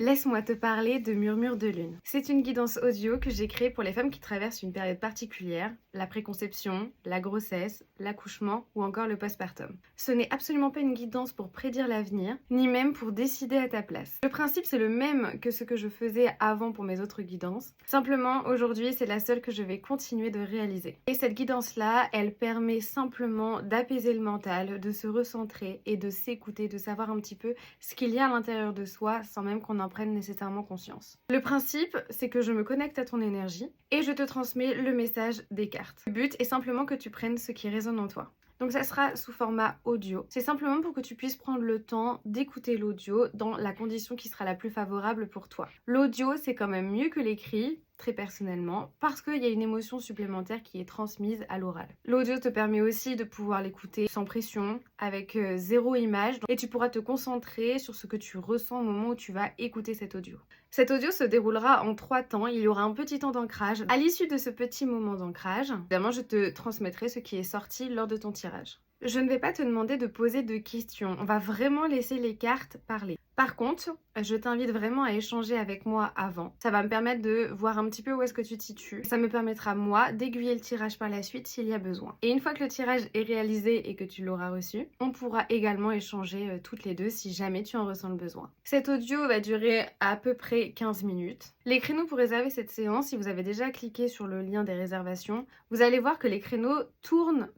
Laisse-moi te parler de Murmure de Lune. C'est une guidance audio que j'ai créée pour les femmes qui traversent une période particulière, la préconception, la grossesse, l'accouchement ou encore le postpartum. Ce n'est absolument pas une guidance pour prédire l'avenir, ni même pour décider à ta place. Le principe c'est le même que ce que je faisais avant pour mes autres guidances. Simplement, aujourd'hui, c'est la seule que je vais continuer de réaliser. Et cette guidance-là, elle permet simplement d'apaiser le mental, de se recentrer et de s'écouter, de savoir un petit peu ce qu'il y a à l'intérieur de soi sans même qu'on en prenne nécessairement conscience. Le principe, c'est que je me connecte à ton énergie et je te transmets le message des cartes. Le but est simplement que tu prennes ce qui résonne en toi. Donc ça sera sous format audio. C'est simplement pour que tu puisses prendre le temps d'écouter l'audio dans la condition qui sera la plus favorable pour toi. L'audio, c'est quand même mieux que l'écrit, très personnellement, parce qu'il y a une émotion supplémentaire qui est transmise à l'oral. L'audio te permet aussi de pouvoir l'écouter sans pression, avec zéro image, et tu pourras te concentrer sur ce que tu ressens au moment où tu vas écouter cet audio. Cet audio se déroulera en 3 temps, il y aura un petit temps d'ancrage. À l'issue de ce petit moment d'ancrage, évidemment je te transmettrai ce qui est sorti lors de ton tirage. Je ne vais pas te demander de poser de questions, on va vraiment laisser les cartes parler. Par contre, je t'invite vraiment à échanger avec moi avant. Ça va me permettre de voir un petit peu où est-ce que tu te situes. Ça me permettra, moi, d'aiguiller le tirage par la suite s'il y a besoin. Et une fois que le tirage est réalisé et que tu l'auras reçu, on pourra également échanger toutes les deux si jamais tu en ressens le besoin. Cet audio va durer à peu près 15 minutes. Les créneaux pour réserver cette séance, si vous avez déjà cliqué sur le lien des réservations, vous allez voir que les créneaux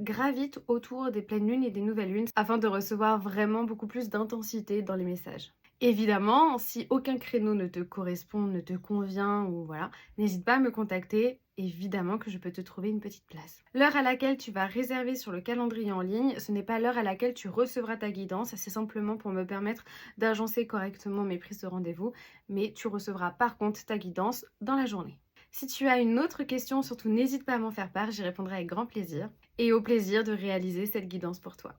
gravitent autour des pleines lunes et des nouvelles lunes afin de recevoir vraiment beaucoup plus d'intensité dans les messages. Évidemment, si aucun créneau ne te correspond, ne te convient ou voilà, n'hésite pas à me contacter. Évidemment que je peux te trouver une petite place. L'heure à laquelle tu vas réserver sur le calendrier en ligne, ce n'est pas l'heure à laquelle tu recevras ta guidance, c'est simplement pour me permettre d'agencer correctement mes prises de rendez-vous, mais tu recevras par contre ta guidance dans la journée. Si tu as une autre question, surtout n'hésite pas à m'en faire part, j'y répondrai avec grand plaisir et au plaisir de réaliser cette guidance pour toi.